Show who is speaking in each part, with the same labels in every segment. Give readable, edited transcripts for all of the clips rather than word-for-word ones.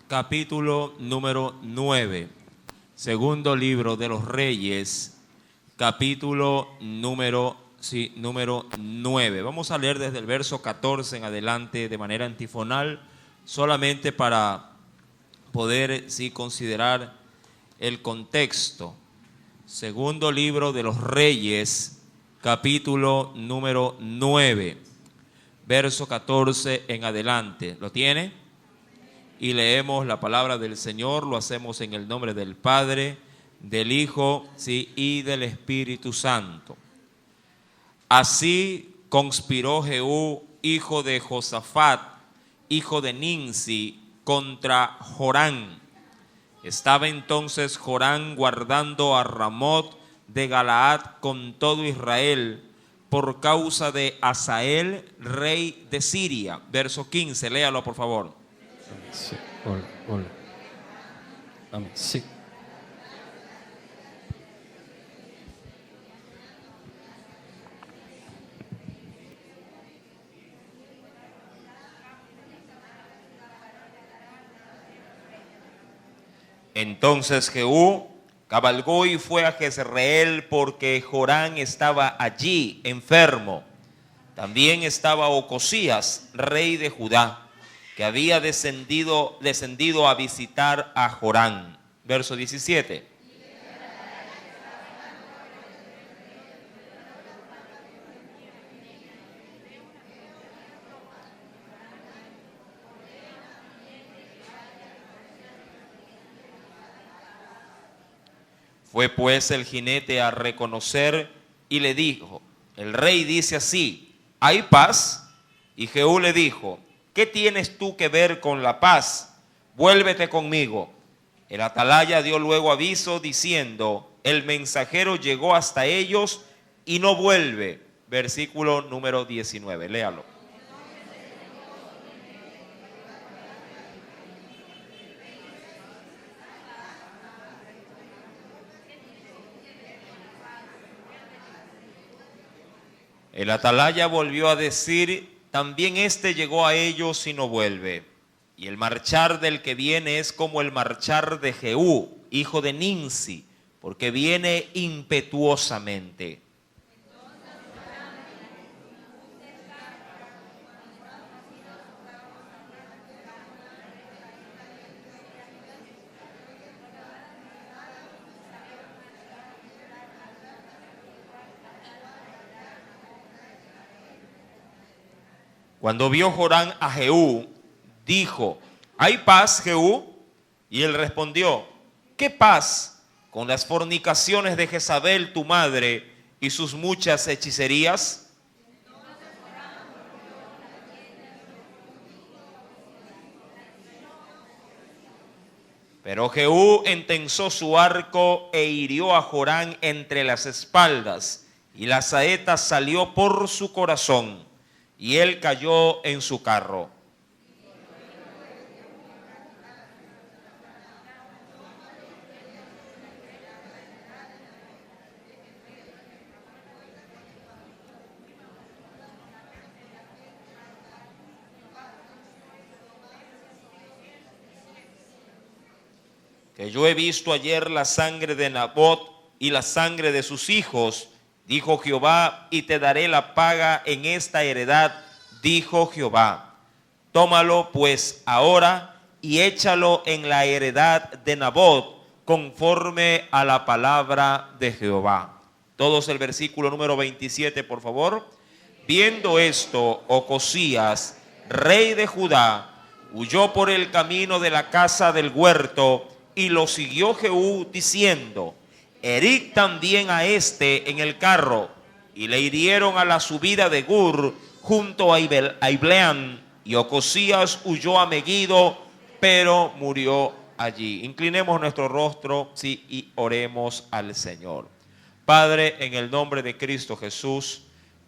Speaker 1: capítulo número 9. Segundo libro de los Reyes, capítulo número 9. Vamos a leer desde el verso 14 en adelante de manera antifonal, solamente para poder considerar el contexto. Segundo libro de los Reyes, capítulo número 9, verso 14 en adelante. ¿Lo tiene? Y leemos la palabra del Señor. Lo hacemos en el nombre del Padre, del Hijo, y del Espíritu Santo. Así conspiró Jehú, hijo de Josafat, hijo de Ninsi, contra Jorán. Estaba entonces Jorán guardando a Ramot de Galaad con todo Israel por causa de Hazael, rey de Siria. Verso 15, léalo por favor.
Speaker 2: Sí, hola. Amén. Sí.
Speaker 1: Entonces Jehú cabalgó y fue a Jezreel porque Jorán estaba allí enfermo. También estaba Ocosías, rey de Judá, que había descendido a visitar a Jorán. Verso 17. Fue pues el jinete a reconocer y le dijo: el rey dice así, ¿hay paz? Y Jehú le dijo: ¿qué tienes tú que ver con la paz? Vuélvete conmigo. El atalaya dio luego aviso diciendo: el mensajero llegó hasta ellos y no vuelve. Versículo número 19, léalo. El atalaya volvió a decir: también este llegó a ellos y no vuelve. Y el marchar del que viene es como el marchar de Jehú, hijo de Ninsi, porque viene impetuosamente. Cuando vio Jorán a Jehú, dijo: ¿hay paz, Jehú? Y él respondió: ¿qué paz con las fornicaciones de Jezabel tu madre y sus muchas hechicerías? Pero Jehú entensó su arco e hirió a Jorán entre las espaldas, y la saeta salió por su corazón, y él cayó en su carro. Que yo he visto ayer la sangre de Nabot y la sangre de sus hijos, dijo Jehová, y te daré la paga en esta heredad, dijo Jehová. Tómalo pues ahora y échalo en la heredad de Nabot, conforme a la palabra de Jehová. Todos el versículo número 27, por favor. Viendo esto, Ocosías, rey de Judá, huyó por el camino de la casa del huerto, y lo siguió Jehú diciendo: herid también a este en el carro. Y le hirieron a la subida de Gur junto a Ibleam, y Ocosías huyó a Megiddo, pero murió allí. Inclinemos nuestro rostro y oremos al Señor. Padre, en el nombre de Cristo Jesús,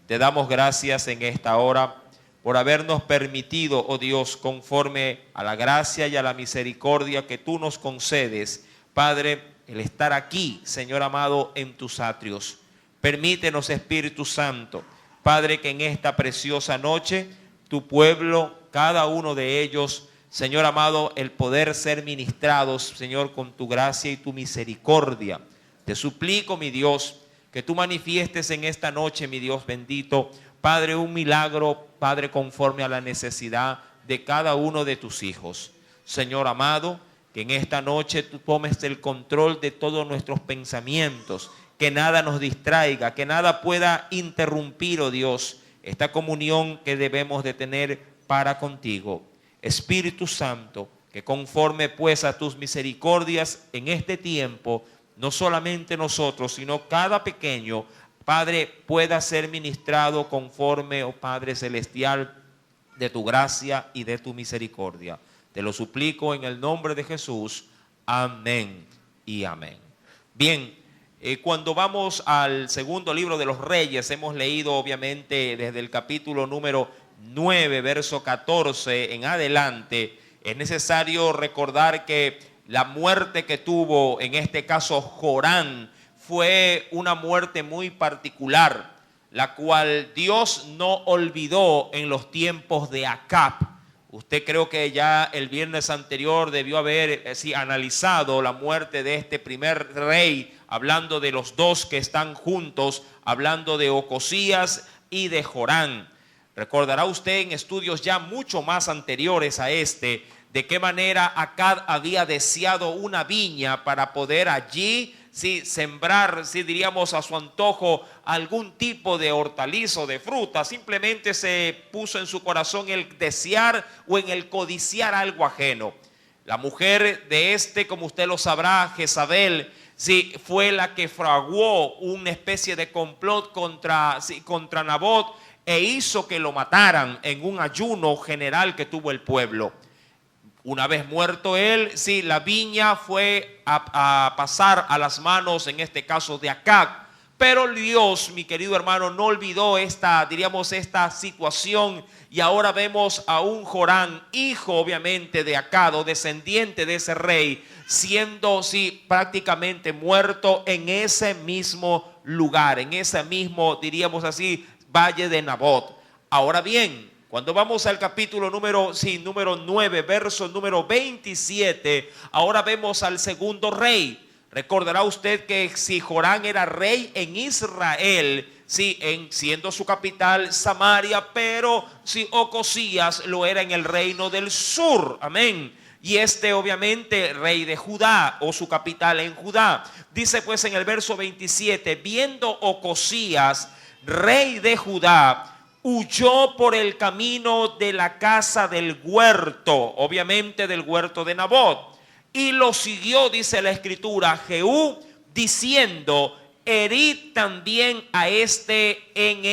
Speaker 1: te damos gracias en esta hora por habernos permitido, oh Dios, conforme a la gracia y a la misericordia que tú nos concedes, Padre, el estar aquí, Señor amado, en tus atrios. Permítenos, Espíritu Santo, Padre, que en esta preciosa noche tu pueblo, cada uno de ellos, Señor amado, el poder ser ministrados, Señor, con tu gracia y tu misericordia. Te suplico, mi Dios, que tú manifiestes en esta noche, mi Dios bendito, Padre, un milagro, Padre, conforme a la necesidad de cada uno de tus hijos. Señor amado, que en esta noche tú tomes el control de todos nuestros pensamientos, que nada nos distraiga, que nada pueda interrumpir, oh Dios, esta comunión que debemos de tener para contigo. Espíritu Santo, que conforme pues a tus misericordias en este tiempo, no solamente nosotros, sino cada pequeño, Padre, pueda ser ministrado conforme, oh Padre celestial, de tu gracia y de tu misericordia. Te lo suplico en el nombre de Jesús. Amén y amén. Bien, cuando vamos al segundo libro de los Reyes, hemos leído obviamente desde el capítulo número 9, verso 14 en adelante. Es necesario recordar que la muerte que tuvo, en este caso Jorán, fue una muerte muy particular, la cual Dios no olvidó en los tiempos de Acab. Usted creo que ya el viernes anterior debió haber analizado la muerte de este primer rey, hablando de los dos que están juntos, hablando de Ocosías y de Jorán. Recordará usted en estudios ya mucho más anteriores a este, de qué manera Acab había deseado una viña para poder allí sembrar, diríamos a su antojo, algún tipo de hortalizo, de fruta. Simplemente se puso en su corazón el desear o en el codiciar algo ajeno. La mujer de este, como usted lo sabrá, Jezabel, fue la que fraguó una especie de complot contra Nabot e hizo que lo mataran en un ayuno general que tuvo el pueblo. Una vez muerto él, la viña fue a pasar a las manos, en este caso, de Acab. Pero Dios, mi querido hermano, no olvidó esta situación. Y ahora vemos a un Jorán, hijo obviamente de Acab, o descendiente de ese rey, siendo prácticamente muerto en ese mismo lugar, en ese mismo, diríamos así, valle de Nabot. Ahora bien, cuando vamos al capítulo número 9, verso número 27, ahora vemos al segundo rey. Recordará usted que si Jorán era rey en Israel, siendo su capital Samaria, pero Ocosías lo era en el reino del sur. Amén. Y obviamente rey de Judá, o su capital en Judá. Dice pues en el verso 27, viendo Ocosías, rey de Judá, huyó por el camino de la casa del huerto, obviamente del huerto de Nabot, y lo siguió, dice la escritura, Jehú, diciendo, herid también a en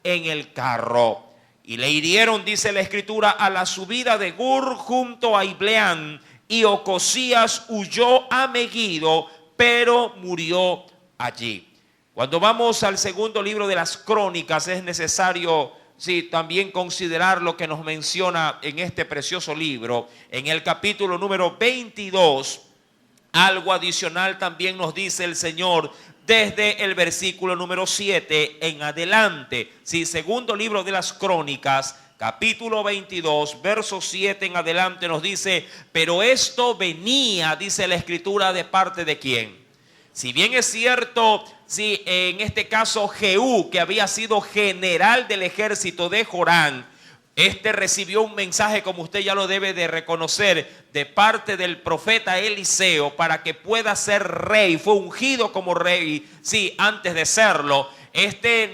Speaker 1: el carro. Y le hirieron, dice la escritura, a la subida de Gur junto a Ibleán, y Ocosías huyó a Megiddo, pero murió allí. Cuando vamos al segundo libro de las Crónicas, es necesario también considerar lo que nos menciona en este precioso libro. En el capítulo número 22, algo adicional también nos dice el Señor desde el versículo número 7 en adelante. Segundo libro de las Crónicas, capítulo 22, verso 7 en adelante nos dice, pero esto venía, dice la escritura, ¿de parte de quién? Si bien es cierto, en este caso Jehú, que había sido general del ejército de Jorán, recibió un mensaje, como usted ya lo debe de reconocer, de parte del profeta Eliseo para que pueda ser rey. Fue ungido como rey, antes de serlo.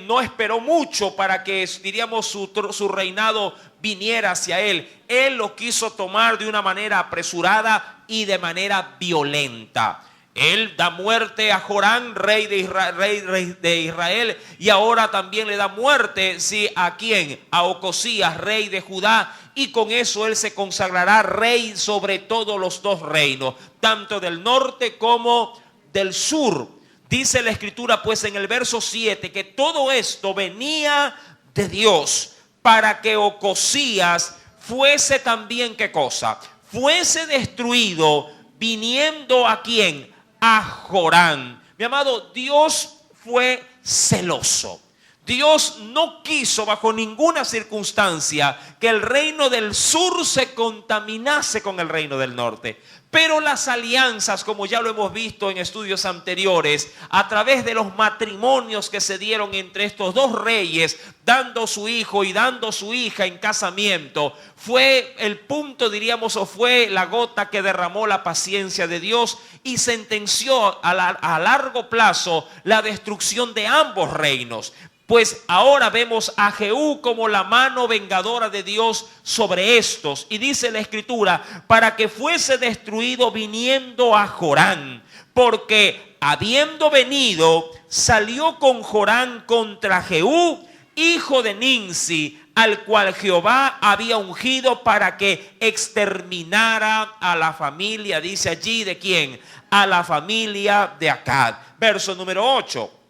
Speaker 1: No esperó mucho para que, diríamos, su reinado viniera hacia él. Él lo quiso tomar de una manera apresurada y de manera violenta. Él da muerte a Jorán, rey de Israel, y ahora también le da muerte, ¿a quién? A Ocosías, rey de Judá, y con eso él se consagrará rey sobre todos los dos reinos, tanto del norte como del sur. Dice la escritura pues en el verso 7 que todo esto venía de Dios para que Ocosías fuese también, ¿qué cosa? Fuese destruido, viniendo ¿a quién? A Jorán. Mi amado, Dios fue celoso. Dios no quiso bajo ninguna circunstancia que el reino del sur se contaminase con el reino del norte. Pero las alianzas, como ya lo hemos visto en estudios anteriores, a través de los matrimonios que se dieron entre estos dos reyes, dando su hijo y dando su hija en casamiento, fue el punto, diríamos, o fue la gota que derramó la paciencia de Dios y sentenció a largo plazo la destrucción de ambos reinos. Pues ahora vemos a Jehú como la mano vengadora de Dios sobre estos. Y dice la Escritura, para que fuese destruido viniendo a Jorán. Porque habiendo venido, salió con Jorán contra Jehú, hijo de Ninsi, al cual Jehová había ungido para que exterminara a la familia, dice allí, ¿de quién? A la familia de Acab. Verso número 8.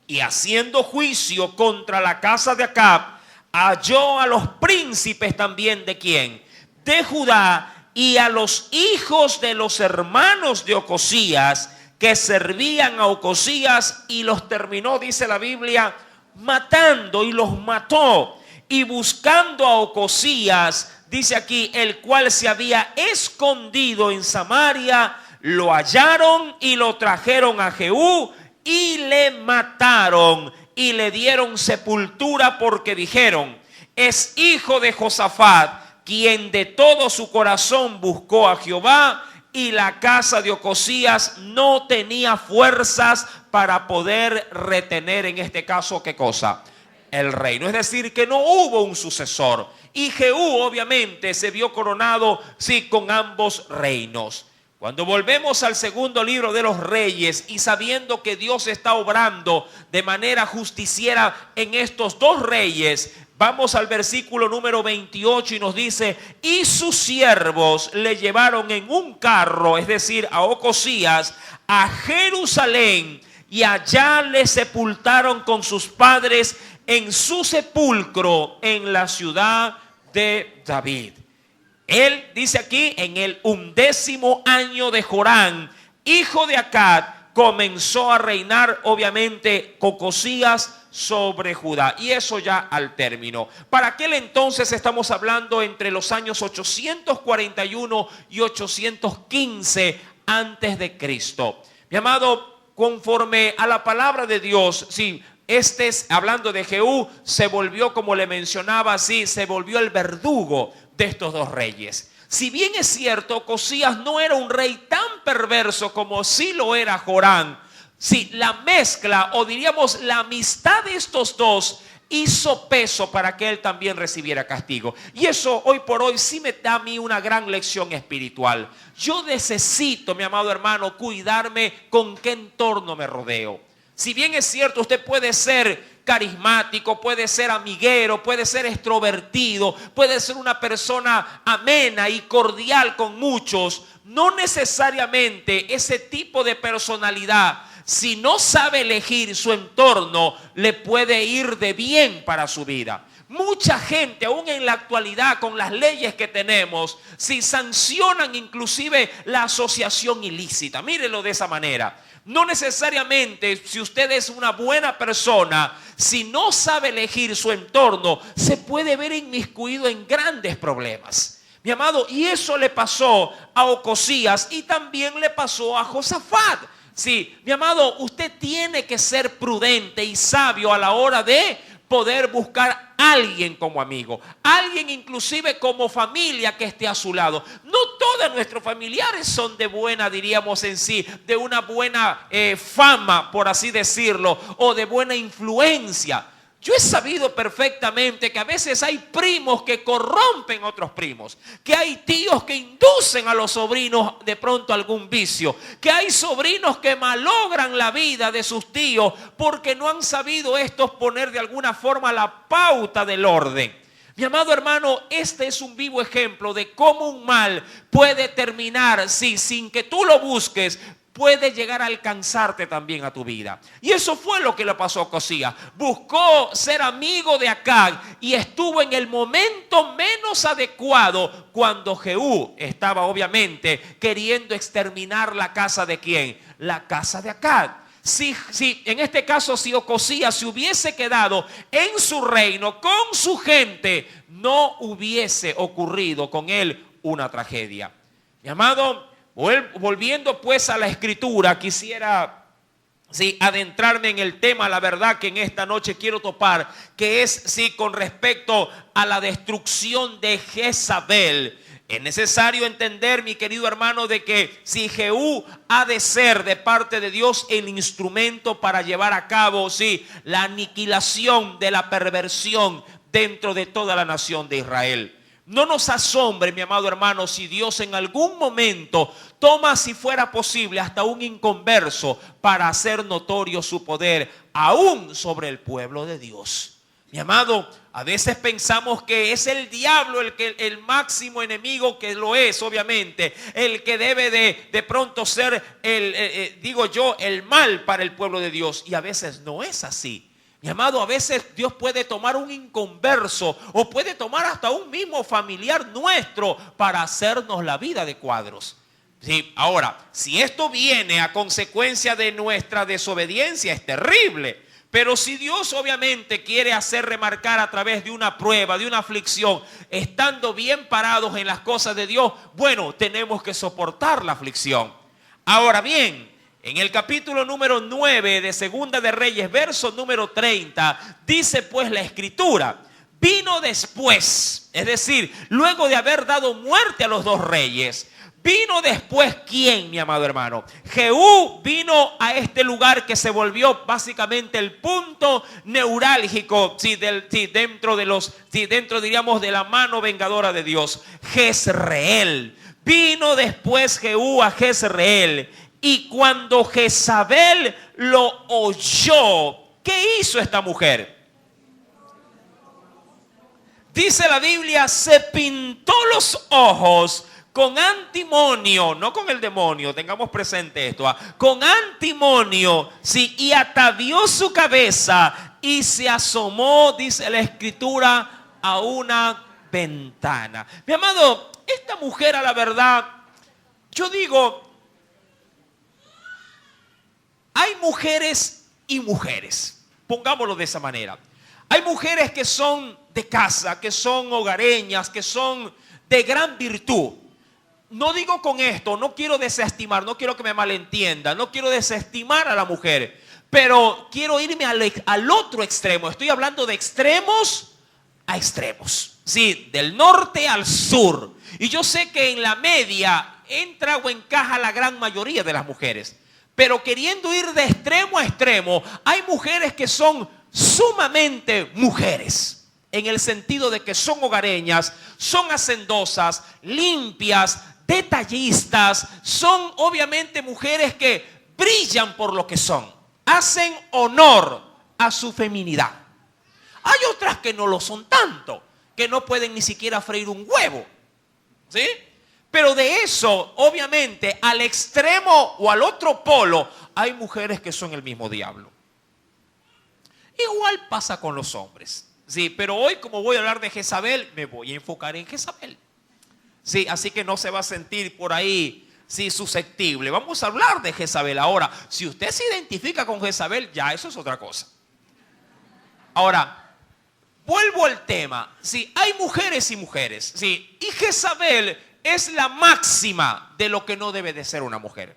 Speaker 1: Y haciendo juicio contra la casa de Acab, halló a los príncipes también de quién, de Judá, y a los hijos de los hermanos de Ocosías que servían a Ocosías, y los terminó, dice la Biblia, matando, y los mató. Y buscando a Ocosías, dice aquí, el cual se había escondido en Samaria, lo hallaron y lo trajeron a Jehú y le mataron y le dieron sepultura, porque dijeron: es hijo de Josafat, quien de todo su corazón buscó a Jehová. Y la casa de Ocosías no tenía fuerzas para poder retener, en este caso, ¿qué cosa? El reino. Es decir, que no hubo un sucesor. Y Jehú obviamente se vio coronado, sí, con ambos reinos. Cuando volvemos al segundo libro de los Reyes, y sabiendo que Dios está obrando de manera justiciera en estos dos reyes, vamos al versículo número 28 y nos dice: y sus siervos le llevaron en un carro, es decir, a Ocosías, a Jerusalén, y allá le sepultaron con sus padres en su sepulcro en la ciudad de David. Él dice aquí, en el 11º año de Jorán, hijo de Acab, comenzó a reinar, obviamente, Ocosías sobre Judá. Y eso ya al término. Para aquel entonces estamos hablando entre los años 841 y 815 antes de Cristo. Mi amado, conforme a la palabra de Dios, sí, hablando de Jehú, se volvió, como le mencionaba, sí, se volvió el verdugo de estos dos reyes. Si bien es cierto, Ocosías no era un rey tan perverso como sí lo era Jorán, sí, la mezcla, o diríamos la amistad de estos dos, hizo peso para que él también recibiera castigo. Y eso hoy por hoy sí me da a mí una gran lección espiritual. Yo necesito, mi amado hermano, cuidarme con qué entorno me rodeo. Si bien es cierto, usted puede ser carismático, puede ser amiguero, puede ser extrovertido, puede ser una persona amena y cordial con muchos, no necesariamente ese tipo de personalidad, si no sabe elegir su entorno, le puede ir de bien para su vida. Mucha gente, aún en la actualidad, con las leyes que tenemos, si sancionan inclusive la asociación ilícita. Mírenlo de esa manera. No necesariamente, si usted es una buena persona, si no sabe elegir su entorno, se puede ver inmiscuido en grandes problemas. Mi amado, y eso le pasó a Ocosías y también le pasó a Josafat. Sí, mi amado, usted tiene que ser prudente y sabio a la hora de poder buscar a alguien como amigo, alguien inclusive como familia que esté a su lado. No todos nuestros familiares son de buena, diríamos en sí, de una buena fama, por así decirlo, o de buena influencia. Yo he sabido perfectamente que a veces hay primos que corrompen a otros primos, que hay tíos que inducen a los sobrinos de pronto a algún vicio, que hay sobrinos que malogran la vida de sus tíos porque no han sabido estos poner de alguna forma la pauta del orden. Mi amado hermano, este es un vivo ejemplo de cómo un mal puede terminar, sí, sin que tú lo busques, puede llegar a alcanzarte también a tu vida. Y eso fue lo que le pasó a Ocosías. Buscó ser amigo de Acab y estuvo en el momento menos adecuado cuando Jehú estaba obviamente queriendo exterminar la casa de ¿quién? La casa de Acab. si en este caso, si Ocosías se hubiese quedado en su reino con su gente, no hubiese ocurrido con él una tragedia. Mi amado, volviendo pues a la escritura, quisiera adentrarme en el tema, la verdad que en esta noche quiero topar, que es con respecto a la destrucción de Jezabel. Es necesario entender, mi querido hermano, de que si Jehú ha de ser de parte de Dios el instrumento para llevar a cabo la aniquilación de la perversión dentro de toda la nación de Israel. No nos asombre, mi amado hermano, si Dios en algún momento toma, si fuera posible, hasta un inconverso para hacer notorio su poder aún sobre el pueblo de Dios. Mi amado, a veces pensamos que es el diablo el máximo enemigo, que lo es, obviamente, el que debe de pronto ser el mal para el pueblo de Dios, y a veces no es así. Mi amado, a veces Dios puede tomar un inconverso o puede tomar hasta un mismo familiar nuestro para hacernos la vida de cuadros. Sí, ahora, si esto viene a consecuencia de nuestra desobediencia, es terrible. Pero si Dios obviamente quiere hacer remarcar a través de una prueba, de una aflicción, estando bien parados en las cosas de Dios, bueno, tenemos que soportar la aflicción. Ahora bien, en el capítulo número 9 de Segunda de Reyes, verso número 30, dice pues la escritura: vino después, es decir, luego de haber dado muerte a los dos reyes, vino después, ¿quién, mi amado hermano? Jehú vino a este lugar que se volvió básicamente el punto neurálgico, dentro diríamos de la mano vengadora de Dios, Jezreel. Vino después Jehú a Jezreel. Y cuando Jezabel lo oyó, ¿qué hizo esta mujer? Dice la Biblia, se pintó los ojos con antimonio, no con el demonio, tengamos presente esto, con antimonio, y atavió su cabeza y se asomó, dice la escritura, a una ventana. Mi amado, esta mujer, a la verdad, yo digo, hay mujeres y mujeres, pongámoslo de esa manera. Hay mujeres que son de casa, que son hogareñas, que son de gran virtud. No digo con esto, no quiero desestimar, no quiero que me malentiendan, no quiero desestimar a la mujer, pero quiero irme al otro extremo. Estoy hablando de extremos a extremos, sí, del norte al sur. Y yo sé que en la media entra o encaja la gran mayoría de las mujeres. Pero queriendo ir de extremo a extremo, hay mujeres que son sumamente mujeres, en el sentido de que son hogareñas, son hacendosas, limpias, detallistas, son obviamente mujeres que brillan por lo que son, hacen honor a su feminidad. Hay otras que no lo son tanto, que no pueden ni siquiera freír un huevo, ¿sí? Pero de eso, obviamente, al extremo o al otro polo, hay mujeres que son el mismo diablo. Igual pasa con los hombres. Sí, pero hoy, como voy a hablar de Jezabel, me voy a enfocar en Jezabel. Sí, así que no se va a sentir por ahí susceptible. Vamos a hablar de Jezabel. Ahora, si usted se identifica con Jezabel, ya eso es otra cosa. Ahora, vuelvo al tema. Sí, hay mujeres y mujeres. Sí, y Jezabel es la máxima de lo que no debe de ser una mujer.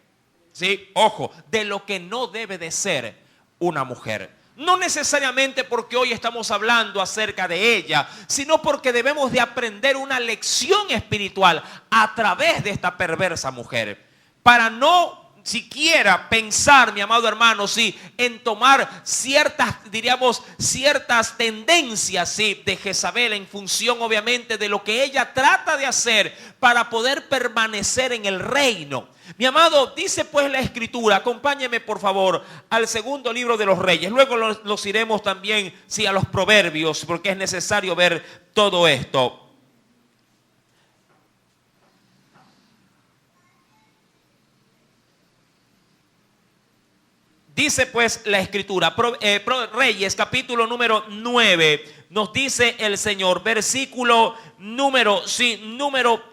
Speaker 1: ¿Sí? Ojo, de lo que no debe de ser una mujer. No necesariamente porque hoy estamos hablando acerca de ella, sino porque debemos de aprender una lección espiritual a través de esta perversa mujer. Para no siquiera pensar, mi amado hermano, en tomar ciertas tendencias, de Jezabel, en función obviamente de lo que ella trata de hacer para poder permanecer en el reino. Mi amado, dice pues la escritura, acompáñeme por favor al segundo libro de los Reyes. Luego los iremos también a los proverbios, porque es necesario ver todo esto. Dice pues la escritura, Reyes capítulo número 9, nos dice el Señor, versículo número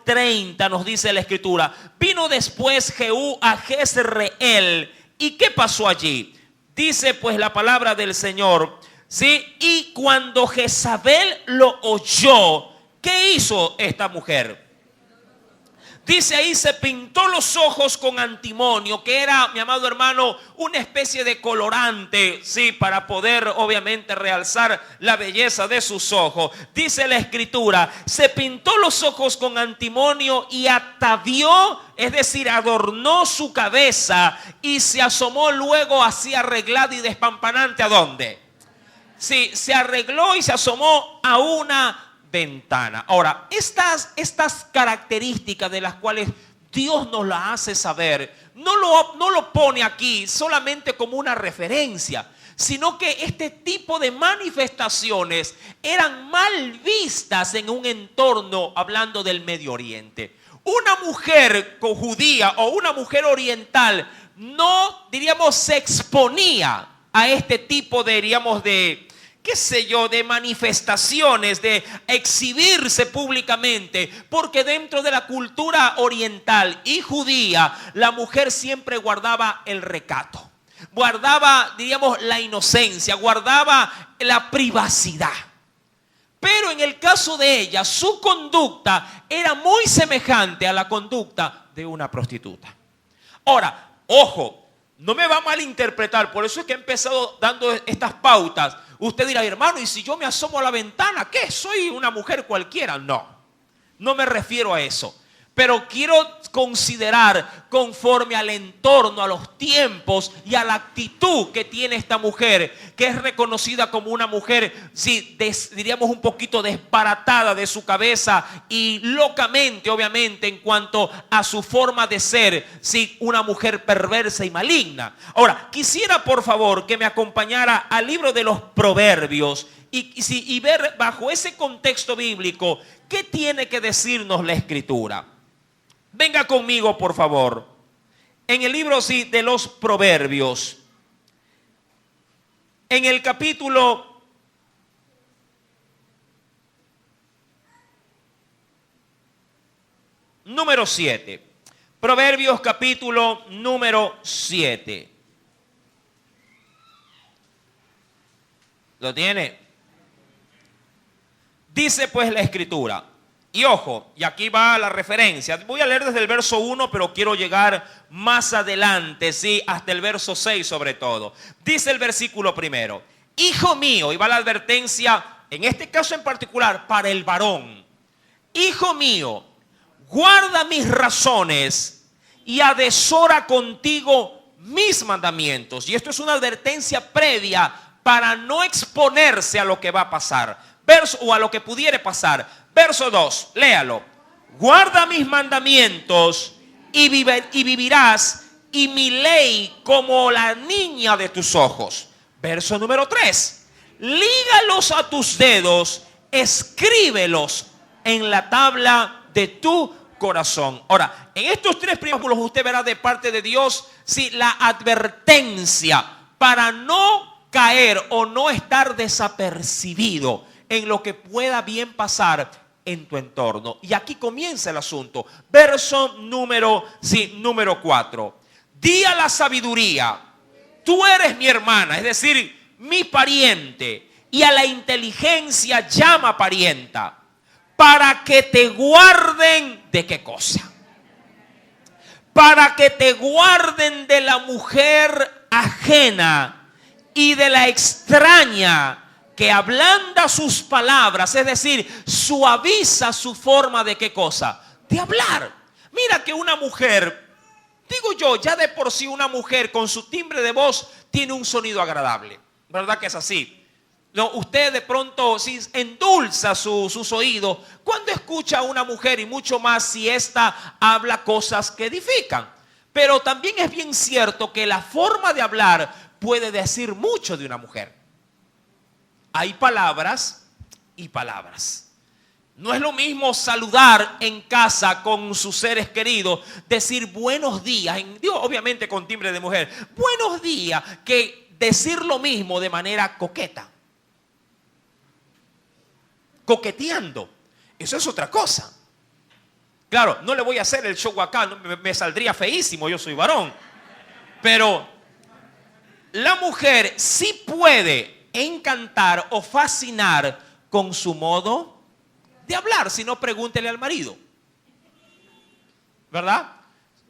Speaker 1: 30, nos dice la escritura. Vino después Jehú a Jezreel. ¿Y qué pasó allí? Dice pues la palabra del Señor, ¿sí? Y cuando Jezabel lo oyó, ¿qué hizo esta mujer? Dice ahí, se pintó los ojos con antimonio, que era, mi amado hermano, una especie de colorante, sí, para poder obviamente realzar la belleza de sus ojos. Dice la escritura, se pintó los ojos con antimonio y atavió, es decir, adornó su cabeza y se asomó luego así arreglada y despampanante. ¿A dónde? Sí, se arregló y se asomó a una ventana. Ahora, estas características de las cuales Dios nos las hace saber, no lo pone aquí solamente como una referencia, sino que este tipo de manifestaciones eran mal vistas en un entorno, hablando del Medio Oriente. Una mujer judía o una mujer oriental no, diríamos, se exponía a este tipo de, diríamos, de, qué sé yo, de manifestaciones, de exhibirse públicamente, porque dentro de la cultura oriental y judía, la mujer siempre guardaba el recato, guardaba, diríamos, la inocencia, guardaba la privacidad. Pero en el caso de ella, su conducta era muy semejante a la conducta de una prostituta. Ahora, ojo, no me va a malinterpretar, por eso es que he empezado dando estas pautas. Usted dirá, hermano, ¿y si yo me asomo a la ventana? ¿Qué? ¿Soy una mujer cualquiera? No, no me refiero a eso. Pero quiero considerar conforme al entorno, a los tiempos y a la actitud que tiene esta mujer, que es reconocida como una mujer, sí, diríamos un poquito disparatada de su cabeza y locamente, obviamente, en cuanto a su forma de ser, sí, una mujer perversa y maligna. Ahora, quisiera por favor que me acompañara al libro de los Proverbios y ver bajo ese contexto bíblico qué tiene que decirnos la Escritura. Venga conmigo, por favor, en el libro de los Proverbios, en el capítulo número 7. Proverbios capítulo número 7. ¿Lo tiene? Dice pues la Escritura. Y ojo, y aquí va la referencia. Voy a leer desde el verso 1, pero quiero llegar más adelante, sí, hasta el verso 6 sobre todo. Dice el versículo primero: hijo mío, y va la advertencia, en este caso en particular, para el varón. Hijo mío, guarda mis razones y adesora contigo mis mandamientos. Y esto es una advertencia previa para no exponerse a lo que va a pasar, o a lo que pudiere pasar. Verso 2, léalo. Guarda mis mandamientos y vivirás, y mi ley como la niña de tus ojos. Verso número 3, lígalos a tus dedos, escríbelos en la tabla de tu corazón. Ahora, en estos tres primeros usted verá de parte de Dios, sí, la advertencia para no caer o no estar desapercibido en lo que pueda bien pasar en tu entorno. Y aquí comienza el asunto. Verso número 4. Di a la sabiduría, tú eres mi hermana, es decir, mi pariente, y a la inteligencia llama parienta, para que te guarden ¿de qué cosa? Para que te guarden de la mujer ajena y de la extraña que ablanda sus palabras, es decir, suaviza su forma de ¿qué cosa? De hablar. Mira que una mujer, digo yo, ya de por sí una mujer con su timbre de voz tiene un sonido agradable, ¿verdad que es así? No, usted de pronto sí endulza sus oídos cuando escucha a una mujer, y mucho más si ésta habla cosas que edifican. Pero también es bien cierto que la forma de hablar puede decir mucho de una mujer. Hay palabras y palabras. No es lo mismo saludar en casa con sus seres queridos, decir buenos días, obviamente con timbre de mujer, buenos días, que decir lo mismo de manera coqueta, coqueteando. Eso es otra cosa. Claro, no le voy a hacer el show acá, me saldría feísimo, yo soy varón. Pero la mujer sí puede encantar o fascinar con su modo de hablar. Si no, pregúntele al marido, ¿verdad?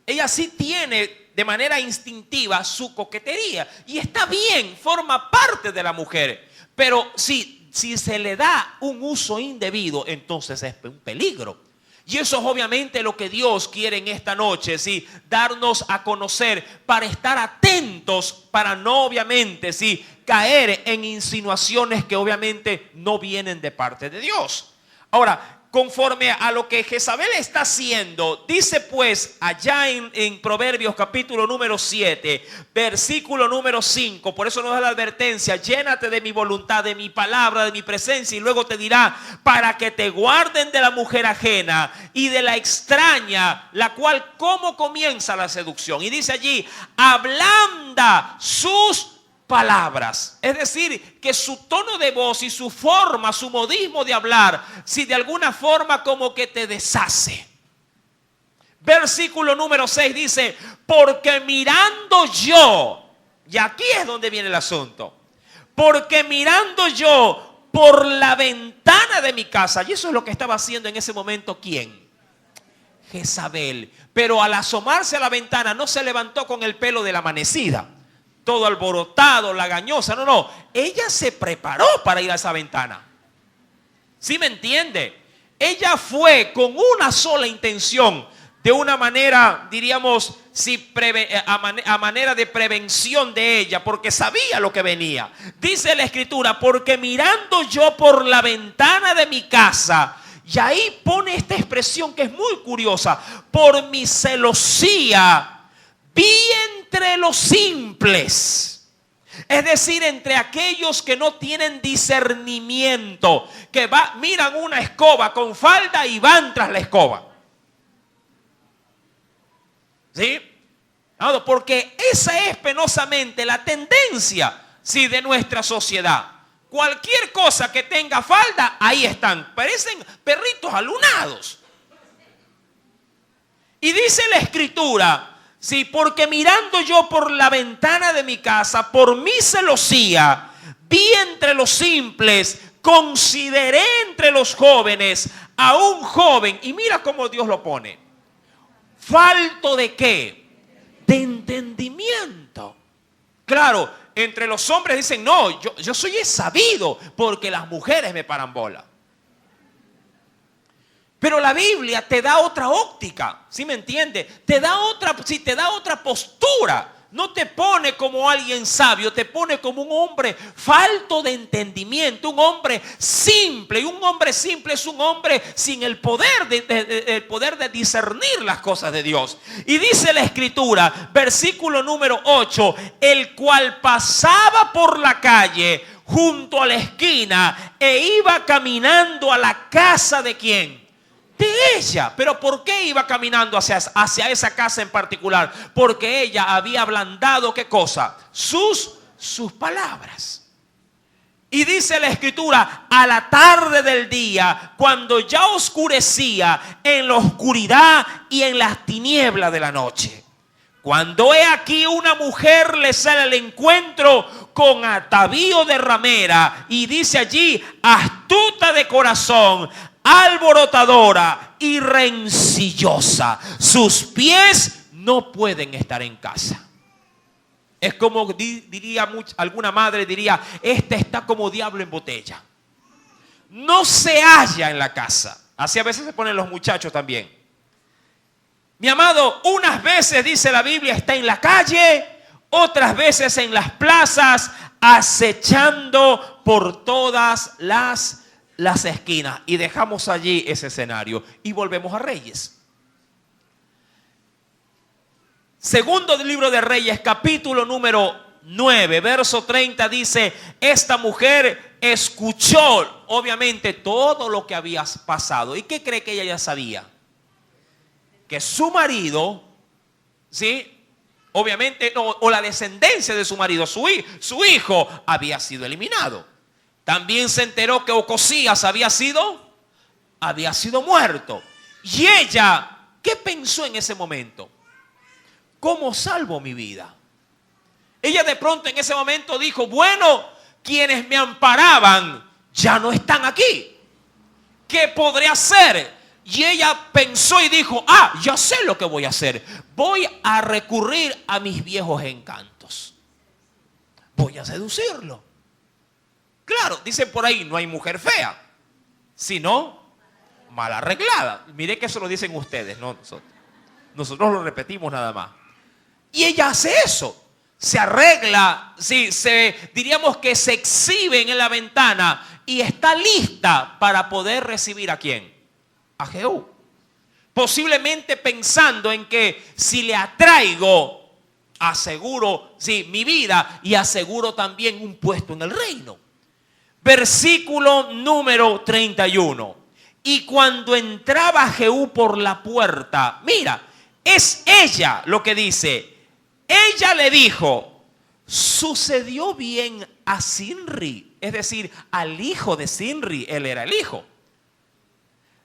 Speaker 1: Ella sí tiene de manera instintiva su coquetería. Y está bien, forma parte de la mujer. Pero si se le da un uso indebido, entonces es un peligro. Y eso es obviamente lo que Dios quiere en esta noche, ¿sí? Darnos a conocer para estar atentos, para no obviamente, ¿sí?, caer en insinuaciones que obviamente no vienen de parte de Dios. Ahora, conforme a lo que Jezabel está haciendo, dice pues allá en Proverbios capítulo número 7, versículo número 5, por eso nos da la advertencia: llénate de mi voluntad, de mi palabra, de mi presencia, y luego te dirá, para que te guarden de la mujer ajena y de la extraña, la cual, ¿cómo comienza la seducción? Y dice allí, ablanda sus palabras. Es decir, que su tono de voz y su forma, su modismo de hablar, si de alguna forma como que te deshace. Versículo número 6 dice, porque mirando yo, y aquí es donde viene el asunto, porque mirando yo por la ventana de mi casa, y eso es lo que estaba haciendo en ese momento, ¿quién? Jezabel. Pero al asomarse a la ventana no se levantó con el pelo de la amanecida, todo alborotado, lagañosa. No. Ella se preparó para ir a esa ventana. ¿Sí me entiende? Ella fue con una sola intención, de una manera, diríamos, a manera de prevención de ella, porque sabía lo que venía. Dice la escritura, porque mirando yo por la ventana de mi casa, y ahí pone esta expresión que es muy curiosa, por mi celosía vi entre los simples. Es decir, entre aquellos que no tienen discernimiento, que miran una escoba con falda y van tras la escoba. ¿Sí? Porque esa es penosamente la tendencia, sí, de nuestra sociedad. Cualquier cosa que tenga falda, ahí están. Parecen perritos alunados. Y dice la escritura, sí, porque mirando yo por la ventana de mi casa, por mi celosía, vi entre los simples, consideré entre los jóvenes a un joven, y mira cómo Dios lo pone, falto de ¿qué? De entendimiento. Claro, entre los hombres dicen, no, yo soy sabido, porque las mujeres me paran bola. Pero la Biblia te da otra óptica, ¿sí me entiende? Te da otra postura. No te pone como alguien sabio, te pone como un hombre falto de entendimiento, un hombre simple. Y un hombre simple es un hombre sin el poder de discernir las cosas de Dios. Y dice la escritura, versículo número 8, el cual pasaba por la calle junto a la esquina e iba caminando a la casa de ¿quién? De ella. Pero ¿por qué iba caminando hacia esa casa en particular? Porque ella había ablandado ¿qué cosa? Sus palabras. Y dice la escritura, a la tarde del día, cuando ya oscurecía, en la oscuridad y en las tinieblas de la noche, cuando he aquí una mujer le sale al encuentro con atavío de ramera, y dice allí, astuta de corazón, alborotadora y rencillosa, sus pies no pueden estar en casa. Es como diría alguna madre, diría, este está como diablo en botella, no se halla en la casa. Así a veces se ponen los muchachos también. Mi amado, unas veces, dice la Biblia, está en la calle, otras veces en las plazas, acechando por todas las esquinas. Y dejamos allí ese escenario y volvemos a Reyes. Segundo del libro de Reyes, capítulo número 9, verso 30, dice, esta mujer escuchó obviamente todo lo que había pasado. ¿Y qué cree que ella ya sabía? Que su marido, ¿sí?, obviamente, o la descendencia de su marido, su hijo, había sido eliminado. También se enteró que Ocosías había sido muerto. Y ella, ¿qué pensó en ese momento? ¿Cómo salvo mi vida? ella de pronto en ese momento dijo, bueno, quienes me amparaban ya no están aquí. ¿Qué podré hacer? Y ella pensó y dijo, ya sé lo que voy a hacer. Voy a recurrir a mis viejos encantos. Voy a seducirlo. Claro, dicen por ahí, no hay mujer fea, sino mal arreglada. Mire que eso lo dicen ustedes, no nosotros. Nosotros lo repetimos nada más. Y ella hace eso. Se arregla, sí, diríamos que se exhiben en la ventana y está lista para poder recibir ¿a quién? A Jehú. Posiblemente pensando en que si le atraigo, aseguro, sí, mi vida y aseguro también un puesto en el reino. Versículo número 31. Y cuando entraba Jehú por la puerta, mira, es ella lo que dice. Ella le dijo, sucedió bien a Sinri, es decir, al hijo de Sinri, él era el hijo.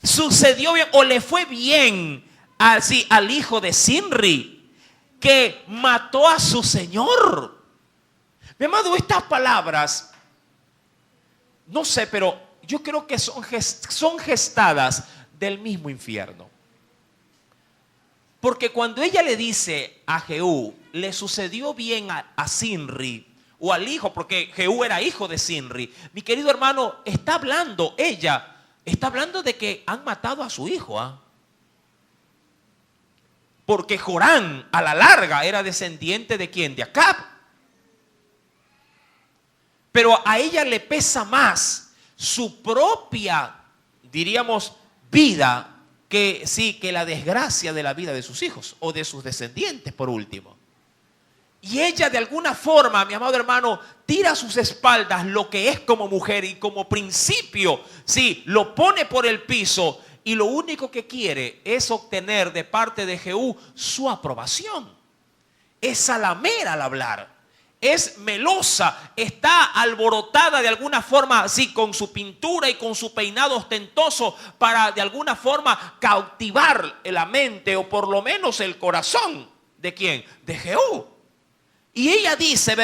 Speaker 1: Sucedió bien o le fue bien así al hijo de Sinri, que mató a su señor. Mi amado, estas palabras, no sé, pero yo creo que son gestadas del mismo infierno. Porque cuando ella le dice a Jehú, le sucedió bien a Sinri, o al hijo, porque Jehú era hijo de Sinri, mi querido hermano, ella está hablando de que han matado a su hijo. Porque Jorán, a la larga, era descendiente de ¿quién? De Acab. Pero a ella le pesa más su propia, diríamos, vida, que sí, que la desgracia de la vida de sus hijos o de sus descendientes por último. Y ella de alguna forma, mi amado hermano, tira a sus espaldas lo que es como mujer y como principio, sí, lo pone por el piso y lo único que quiere es obtener de parte de Jehú su aprobación. Es salamera al hablar. Es melosa, está alborotada de alguna forma, sí, con su pintura y con su peinado ostentoso para de alguna forma cautivar la mente o por lo menos el corazón. ¿De quién? De Jehú. Y ella dice,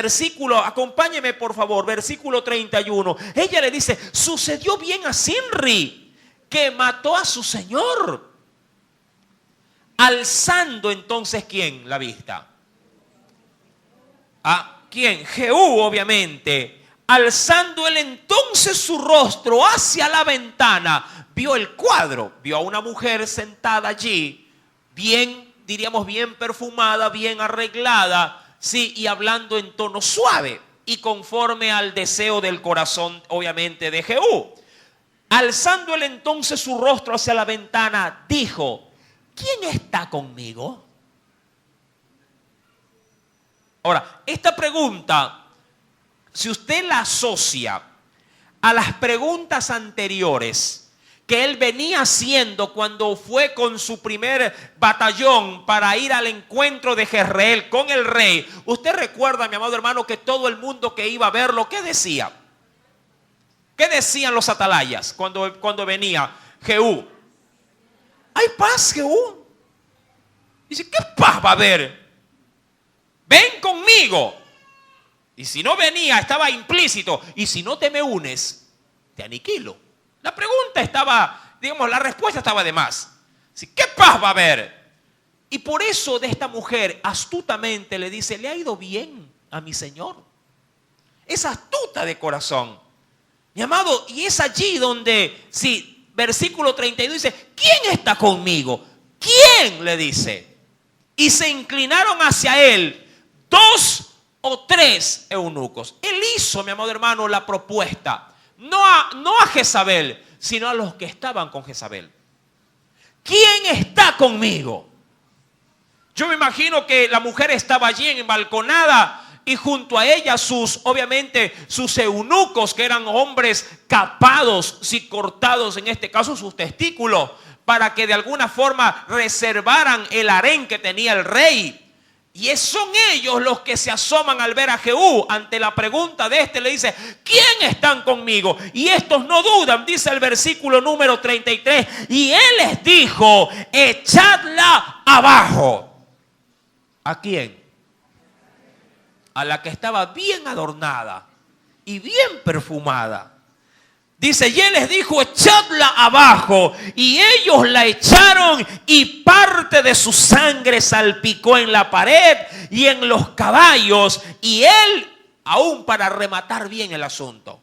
Speaker 1: acompáñeme por favor, versículo 31. Ella le dice, sucedió bien a Sinri, que mató a su señor. Alzando entonces, ¿quién? La vista. ¿Quién? Jehú, obviamente. Alzando él entonces su rostro hacia la ventana, vio el cuadro, vio a una mujer sentada allí, bien, diríamos, bien perfumada, bien arreglada, sí, y hablando en tono suave y conforme al deseo del corazón, obviamente, de Jehú. Alzando él entonces su rostro hacia la ventana, dijo, ¿quién está conmigo? Ahora, esta pregunta, si usted la asocia a las preguntas anteriores que él venía haciendo cuando fue con su primer batallón para ir al encuentro de Jezreel con el rey, usted recuerda, mi amado hermano, que todo el mundo que iba a verlo, ¿qué decía? ¿Qué decían los atalayas cuando venía Jehú? ¿Hay paz, Jehú? Dice, ¿qué paz va a haber? Ven conmigo. Y si no venía, estaba implícito. Y si no te me unes, te aniquilo. La pregunta estaba, digamos, la respuesta estaba de más. ¿Qué paz va a haber? Y por eso de esta mujer astutamente le dice, le ha ido bien a mi señor. Es astuta de corazón. Mi amado, y es allí donde, sí, versículo 32 dice, ¿quién está conmigo? ¿Quién? Le dice. Y se inclinaron hacia él 2 o 3 eunucos. Él hizo, mi amado hermano, la propuesta. No a Jezabel, sino a los que estaban con Jezabel. ¿Quién está conmigo? Yo me imagino que la mujer estaba allí embalconada y junto a ella obviamente sus eunucos, que eran hombres capados, sí, cortados en este caso sus testículos, para que de alguna forma reservaran el harén que tenía el rey. Y son ellos los que se asoman al ver a Jehú. Ante la pregunta de le dice, ¿quién están conmigo? Y estos no dudan, dice el versículo número 33. Y él les dijo, echadla abajo. ¿A quién? a la que estaba bien adornada y bien perfumada. Dice, y él les dijo, echadla abajo. Y ellos la echaron y parte de su sangre salpicó en la pared y en los caballos. Y él, aún para rematar bien el asunto,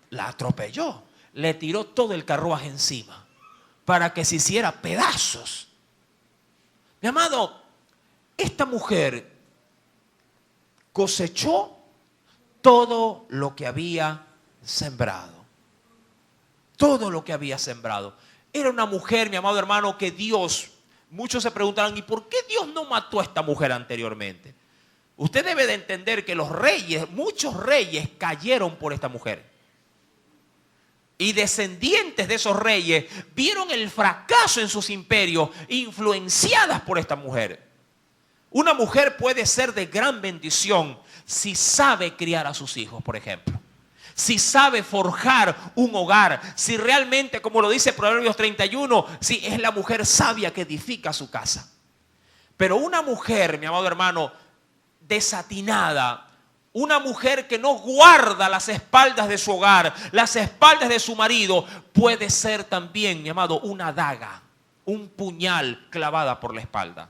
Speaker 1: la atropelló. Le tiró todo el carruaje encima para que se hiciera pedazos. Mi amado, esta mujer cosechó todo lo que había sembrado. Todo lo que había sembrado. Era una mujer, mi amado hermano, que Dios, muchos se preguntarán, ¿y por qué Dios no mató a esta mujer anteriormente? Usted debe de entender que los reyes, muchos reyes cayeron por esta mujer. Y descendientes de esos reyes vieron el fracaso en sus imperios, influenciadas por esta mujer. Una mujer puede ser de gran bendición si sabe criar a sus hijos, por ejemplo. Si sabe forjar un hogar, si realmente, como lo dice Proverbios 31, si es la mujer sabia que edifica su casa. Pero una mujer, mi amado hermano, desatinada, una mujer que no guarda las espaldas de su hogar, las espaldas de su marido, puede ser también, mi amado, una daga, un puñal clavada por la espalda.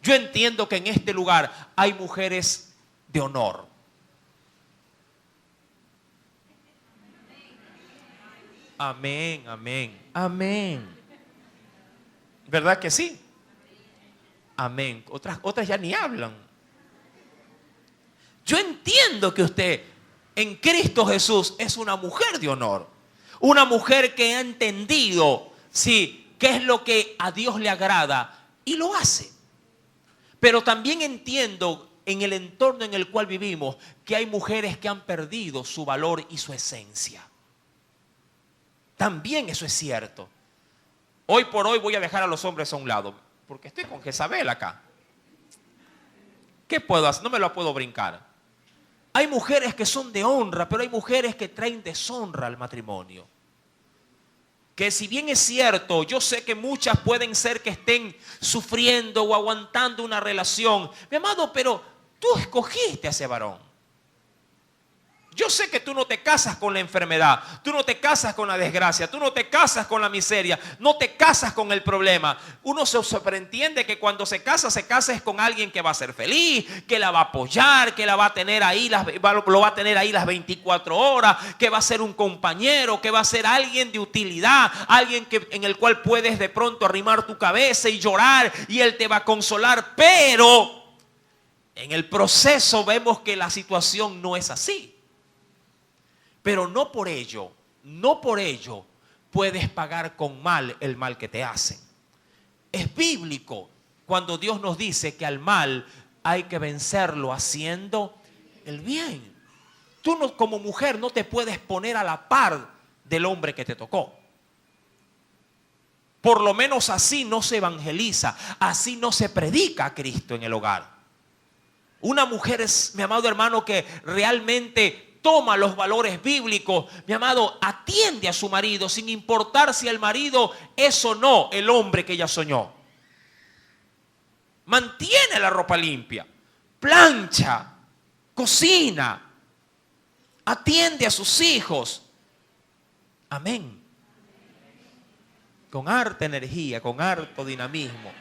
Speaker 1: Yo entiendo que en este lugar hay mujeres de honor. Amén, amén, amén. ¿Verdad que sí? Amén. Otras ya ni hablan. Yo entiendo que usted en Cristo Jesús es una mujer de honor. Una mujer que ha entendido, sí, qué es lo que a Dios le agrada y lo hace. Pero también entiendo en el entorno en el cual vivimos que hay mujeres que han perdido su valor y su esencia. También eso es cierto. Hoy por hoy voy a dejar a los hombres a un lado, porque estoy con Jezabel acá. ¿Qué puedo hacer? No me lo puedo brincar. Hay mujeres que son de honra, pero hay mujeres que traen deshonra al matrimonio. Que si bien es cierto, yo sé que muchas pueden ser que estén sufriendo o aguantando una relación. Mi amado, pero tú escogiste a ese varón. Yo sé que tú no te casas con la enfermedad, tú no te casas con la desgracia, tú no te casas con la miseria, no te casas con el problema. Uno se sobreentiende que cuando se casa es con alguien que va a ser feliz, que la va a apoyar, que la va a tener ahí, lo va a tener ahí las 24 horas, que va a ser un compañero, que va a ser alguien de utilidad, alguien en el cual puedes de pronto arrimar tu cabeza y llorar y él te va a consolar. Pero en el proceso vemos que la situación no es así. Pero no por ello puedes pagar con mal el mal que te hacen. Es bíblico cuando Dios nos dice que al mal hay que vencerlo haciendo el bien. Tú no, como mujer no te puedes poner a la par del hombre que te tocó. Por lo menos así no se evangeliza, así no se predica a Cristo en el hogar. Una mujer es, mi amado hermano, que realmente toma los valores bíblicos, mi amado, atiende a su marido sin importar si el marido es o no el hombre que ella soñó. Mantiene la ropa limpia, plancha, cocina, atiende a sus hijos. Amén. Con harta energía, con harto dinamismo.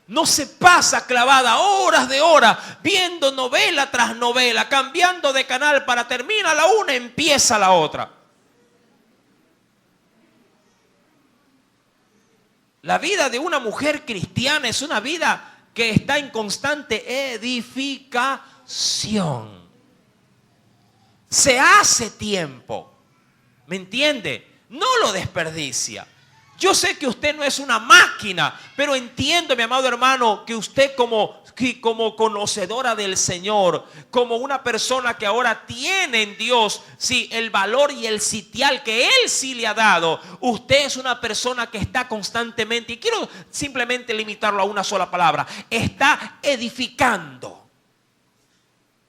Speaker 1: No se pasa clavada horas de horas viendo novela tras novela, cambiando de canal para terminar la una, empieza la otra. La vida de una mujer cristiana es una vida que está en constante edificación. Se hace tiempo, ¿me entiende? No lo desperdicia. Yo sé que usted no es una máquina, pero entiendo, mi amado hermano, que usted como conocedora del Señor, como una persona que ahora tiene en Dios, sí, el valor y el sitial que Él sí le ha dado. Usted es una persona que está constantemente, y quiero simplemente limitarlo a una sola palabra, está edificando.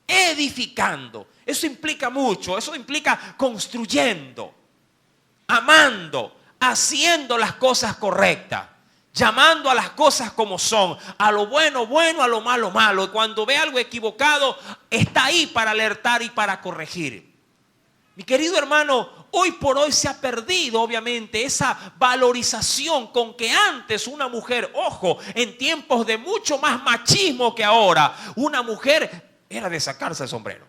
Speaker 1: Edificando. Eso implica mucho, eso implica construyendo, amando, haciendo las cosas correctas. llamando a las cosas como son, a lo bueno, bueno, a lo malo, malo. Y cuando ve algo equivocado, está ahí para alertar y para corregir. Mi querido hermano, hoy por hoy se ha perdido obviamente esa valorización con que antes una mujer, ojo, en tiempos de mucho más machismo que ahora, una mujer era de sacarse el sombrero.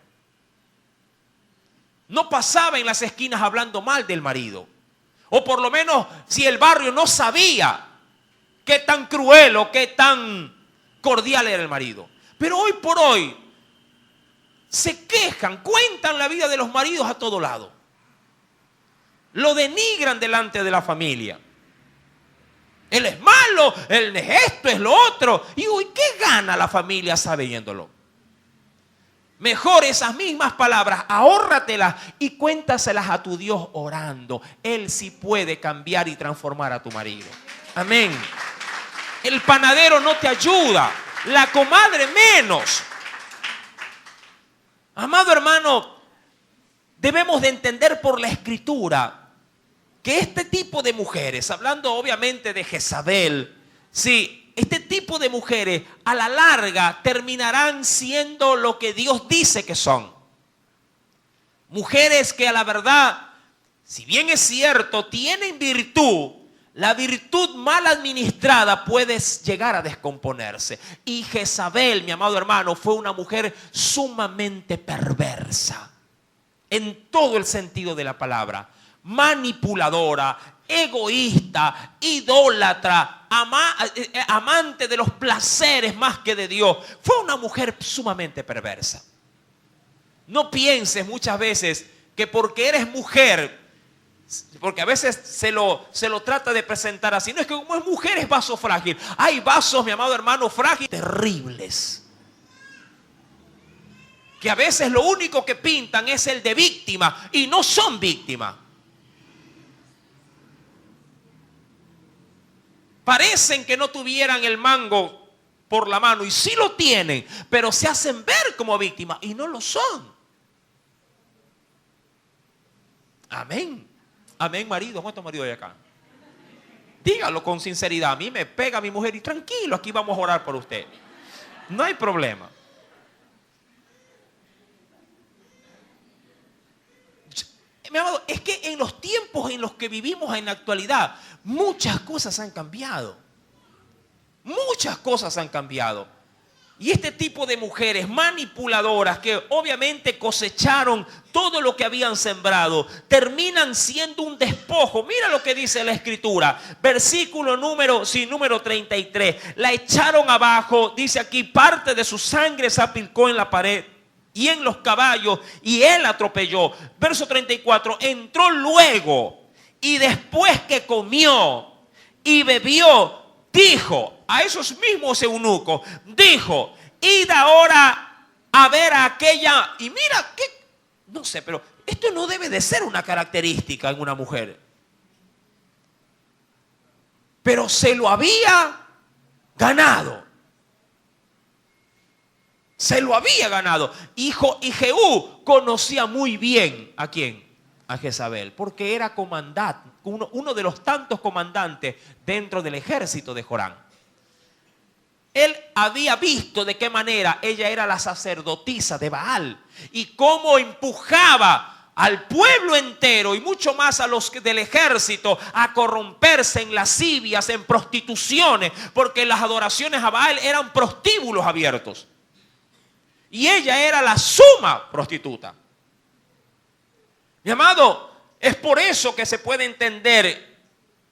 Speaker 1: No pasaba en las esquinas hablando mal del marido. O por lo menos si el barrio no sabía qué tan cruel o qué tan cordial era el marido. Pero hoy por hoy se quejan, cuentan la vida de los maridos a todo lado. Lo denigran delante de la familia. Él es malo, él es esto, es lo otro. Y uy, ¿qué gana la familia sabiéndolo? Mejor esas mismas palabras, ahórratelas y cuéntaselas a tu Dios orando. Él sí puede cambiar y transformar a tu marido. Amén. El panadero no te ayuda, la comadre menos. Amado hermano, debemos de entender por la Escritura que este tipo de mujeres, hablando obviamente de Jezabel, sí, este tipo de mujeres a la larga terminarán siendo lo que Dios dice que son. Mujeres que a la verdad, si bien es cierto, tienen virtud, la virtud mal administrada puede llegar a descomponerse. Y Jezabel, mi amado hermano, fue una mujer sumamente perversa. En todo el sentido de la palabra. Manipuladora, egoísta, idólatra, amante de los placeres más que de Dios. Fue una mujer sumamente perversa. No pienses muchas veces que porque eres mujer, porque a veces se lo trata de presentar así. No es que como es mujer es vaso frágil. Hay vasos, mi amado hermano, frágiles, terribles. Que a veces lo único que pintan es el de víctima y no son víctimas. Parecen que no tuvieran el mango por la mano y sí lo tienen, pero se hacen ver como víctimas y no lo son. Amén. Amén, marido. ¿Cuántos maridos hay acá? Dígalo con sinceridad. A mí me pega mi mujer y tranquilo, aquí vamos a orar por usted. No hay problema. Mi amado, es que en los tiempos en los que vivimos en la actualidad, muchas cosas han cambiado. Muchas cosas han cambiado. Y este tipo de mujeres manipuladoras que obviamente cosecharon todo lo que habían sembrado, terminan siendo un despojo. Mira lo que dice la Escritura. Versículo número 33. La echaron abajo, dice aquí, parte de su sangre se aplicó en la pared y en los caballos, y él atropelló. Verso 34, entró luego, y después que comió y bebió, dijo a esos mismos eunucos, dijo, id ahora a ver a aquella, y mira, que no sé, pero esto no debe de ser una característica en una mujer. Pero se lo había ganado. Se lo había ganado. Y Jehú conocía muy bien ¿a quién? A Jezabel, porque era comandante, uno de los tantos comandantes dentro del ejército de Joram. Él había visto de qué manera ella era la sacerdotisa de Baal y cómo empujaba al pueblo entero y mucho más a los del ejército a corromperse en lascivias, en prostituciones, porque las adoraciones a Baal eran prostíbulos abiertos. Y ella era la suma prostituta. Mi amado, es por eso que se puede entender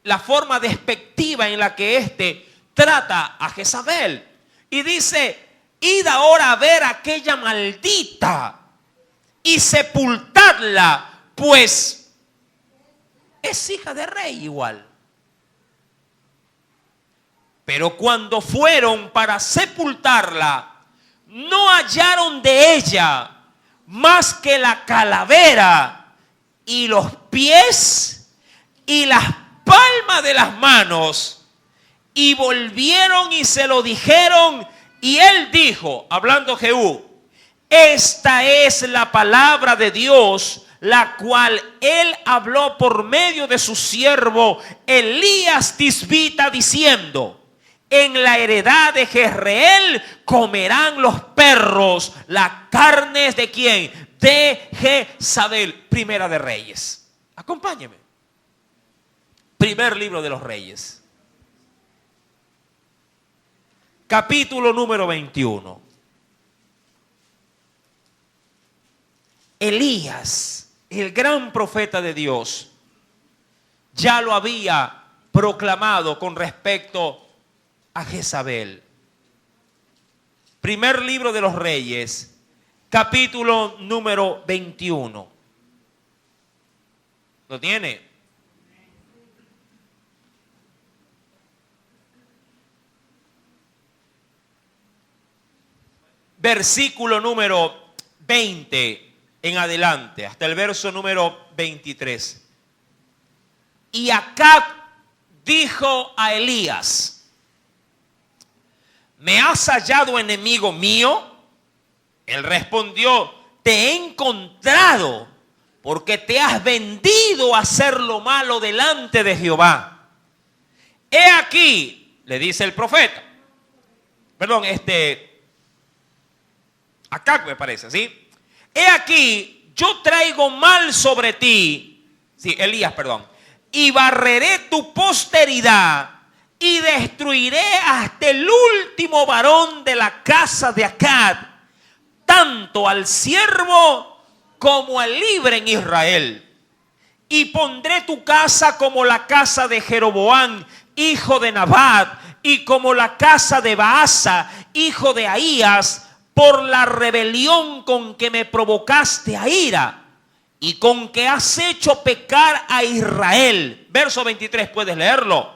Speaker 1: la forma despectiva en la que éste trata a Jezabel. Y dice, id ahora a ver a aquella maldita y sepultadla, pues es hija de rey igual. Pero cuando fueron para sepultarla, no hallaron de ella más que la calavera y los pies y las palmas de las manos. Y volvieron y se lo dijeron. Y él dijo, hablando Jehú, esta es la palabra de Dios, la cual él habló por medio de su siervo Elías Tisbita, diciendo: en la heredad de Jezreel comerán los perros la carne de ¿quién? De Jezabel. Primera de Reyes. Acompáñeme. Primer libro de los Reyes. Capítulo número 21. Elías, el gran profeta de Dios, ya lo había proclamado con respecto a Jezabel. Primer libro de los Reyes, capítulo número 21. ¿Lo tiene? Versículo número 20 en adelante, hasta el verso número 23. Y Acab dijo a Elías: ¿me has hallado enemigo mío? Él respondió: te he encontrado porque te has vendido a hacer lo malo delante de Jehová. He aquí, le dice el profeta, perdón, Acab me parece, ¿sí? He aquí, yo traigo mal sobre ti, sí, Elías, perdón, y barreré tu posteridad y destruiré hasta el último varón de la casa de Acab, tanto al siervo como al libre en Israel. Y pondré tu casa como la casa de Jeroboam, hijo de Nabat, y como la casa de Baasa, hijo de Ahías, por la rebelión con que me provocaste a ira y con que has hecho pecar a Israel. Verso 23, ¿puedes leerlo?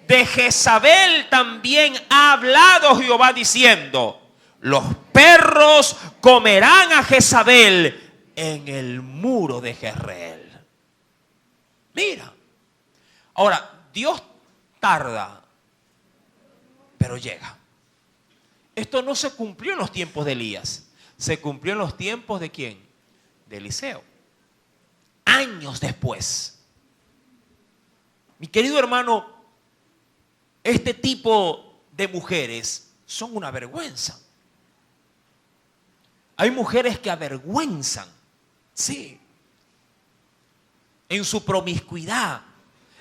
Speaker 1: De Jezabel también ha hablado Jehová diciendo: los perros comerán a Jezabel en el muro de Jezreel. Mira, ahora Dios tarda, pero llega. Esto no se cumplió en los tiempos de Elías, se cumplió en los tiempos de ¿quién? De Eliseo. Años después. Mi querido hermano, este tipo de mujeres son una vergüenza. Hay mujeres que avergüenzan, sí, en su promiscuidad,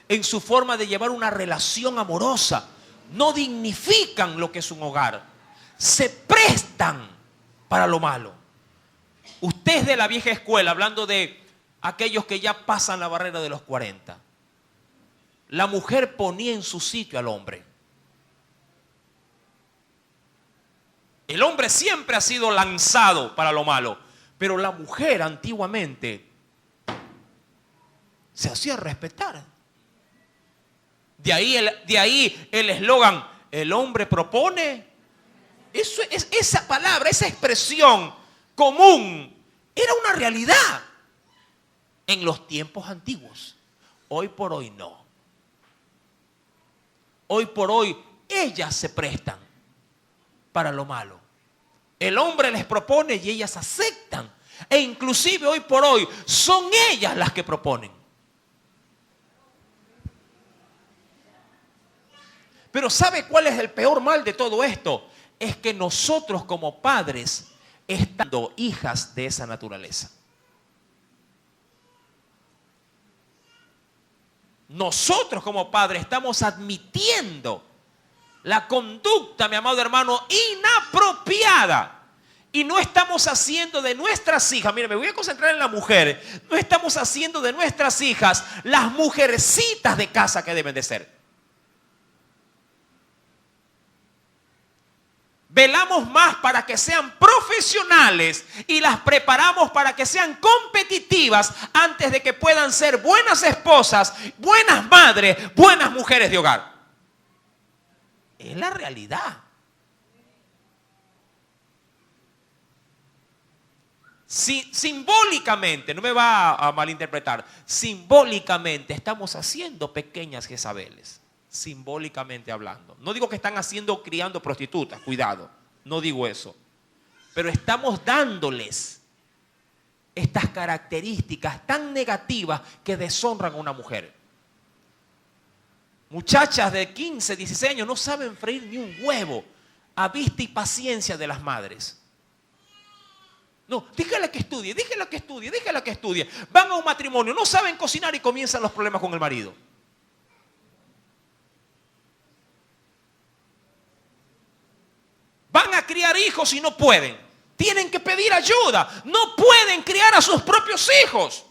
Speaker 1: en su forma de llevar una relación amorosa. No dignifican lo que es un hogar. Se prestan para lo malo. Usted es de la vieja escuela, hablando de aquellos que ya pasan la barrera de los 40. La mujer ponía en su sitio al hombre. El hombre siempre ha sido lanzado para lo malo, pero la mujer antiguamente se hacía respetar. De ahí el eslogan: el hombre propone. Eso es, esa palabra, esa expresión común era una realidad en los tiempos antiguos. Hoy por hoy no. Hoy por hoy ellas se prestan para lo malo. El hombre les propone y ellas aceptan. E inclusive hoy por hoy son ellas las que proponen. Pero ¿sabe cuál es el peor mal de todo esto? Es que nosotros como padres estamos hijas de esa naturaleza. Nosotros como padres estamos admitiendo la conducta, mi amado hermano, inapropiada. Y no estamos haciendo de nuestras hijas, mire, me voy a concentrar en la mujer, no estamos haciendo de nuestras hijas las mujercitas de casa que deben de ser. Velamos más para que sean profesionales y las preparamos para que sean competitivas antes de que puedan ser buenas esposas, buenas madres, buenas mujeres de hogar. Es la realidad. Simbólicamente, no me va a malinterpretar, simbólicamente estamos haciendo pequeñas Jezabeles. Simbólicamente hablando. No digo que están criando prostitutas, cuidado, no digo eso. Pero estamos dándoles estas características tan negativas que deshonran a una mujer. Muchachas de 15, 16 años no saben freír ni un huevo a vista y paciencia de las madres. No, déjala que estudie, déjala que estudie, déjala que estudie. Van a un matrimonio, no saben cocinar y comienzan los problemas con el marido. Van a criar hijos y no pueden. Tienen que pedir ayuda. No pueden criar a sus propios hijos.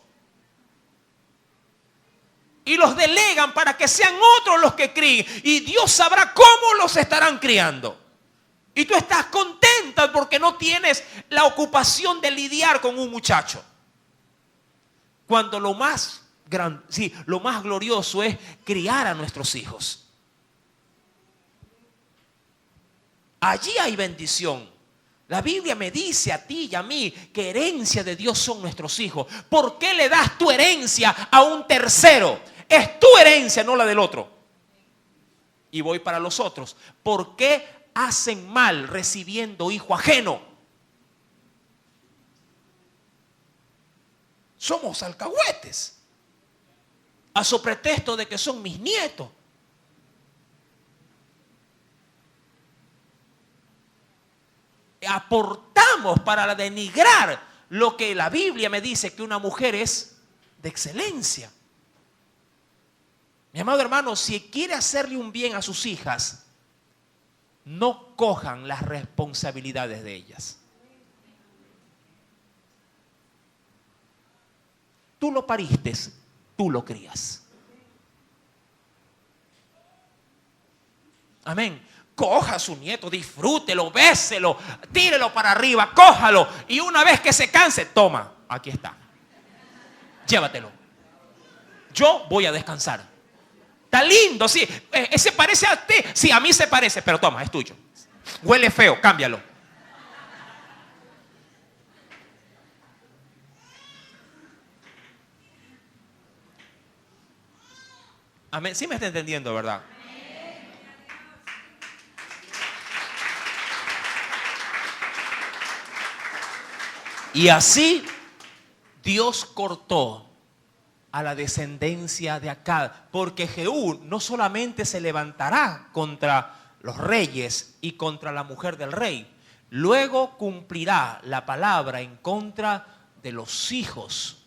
Speaker 1: Y los delegan para que sean otros los que críen. Y Dios sabrá cómo los estarán criando. Y tú estás contenta porque no tienes la ocupación de lidiar con un muchacho. Cuando lo más glorioso es criar a nuestros hijos. Allí hay bendición. La Biblia me dice a ti y a mí que herencia de Dios son nuestros hijos. ¿Por qué le das tu herencia a un tercero? Es tu herencia, no la del otro. Y voy para los otros. ¿Por qué hacen mal recibiendo hijo ajeno? Somos alcahuetes. A su pretexto de que son mis nietos. Aportamos para denigrar lo que la Biblia me dice que una mujer es de excelencia. Mi amado hermano, si quiere hacerle un bien a sus hijas, no cojan las responsabilidades de ellas. Tú lo pariste, tú lo crías. Amén. Coja a su nieto, disfrútelo, béselo, tírelo para arriba, cójalo. Y una vez que se canse, toma, aquí está. Llévatelo. Yo voy a descansar. Está lindo, sí. ¿Se parece a ti? Sí, a mí se parece, pero toma, es tuyo. Huele feo, cámbialo. Amén. Sí me está entendiendo, ¿verdad? Y así Dios cortó a la descendencia de Acab, porque Jehú no solamente se levantará contra los reyes y contra la mujer del rey, luego cumplirá la palabra en contra de los hijos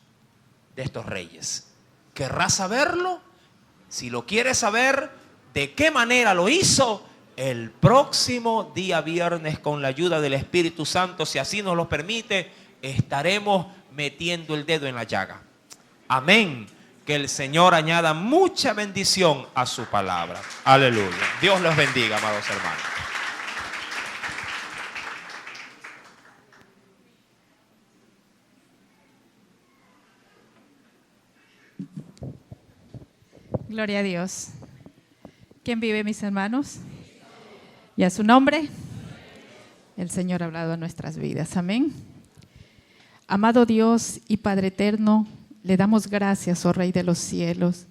Speaker 1: de estos reyes. ¿Querrás saberlo? Si lo quieres saber, ¿de qué manera lo hizo? El próximo día viernes, con la ayuda del Espíritu Santo, si así nos lo permite, estaremos metiendo el dedo en la llaga. Amén. Que el Señor añada mucha bendición a su palabra. Aleluya. Dios los bendiga, amados hermanos.
Speaker 3: Gloria a Dios. ¿Quién vive, mis hermanos? Y a su nombre, el Señor ha hablado a nuestras vidas. Amén. Amado Dios y Padre eterno, le damos gracias, oh Rey de los cielos,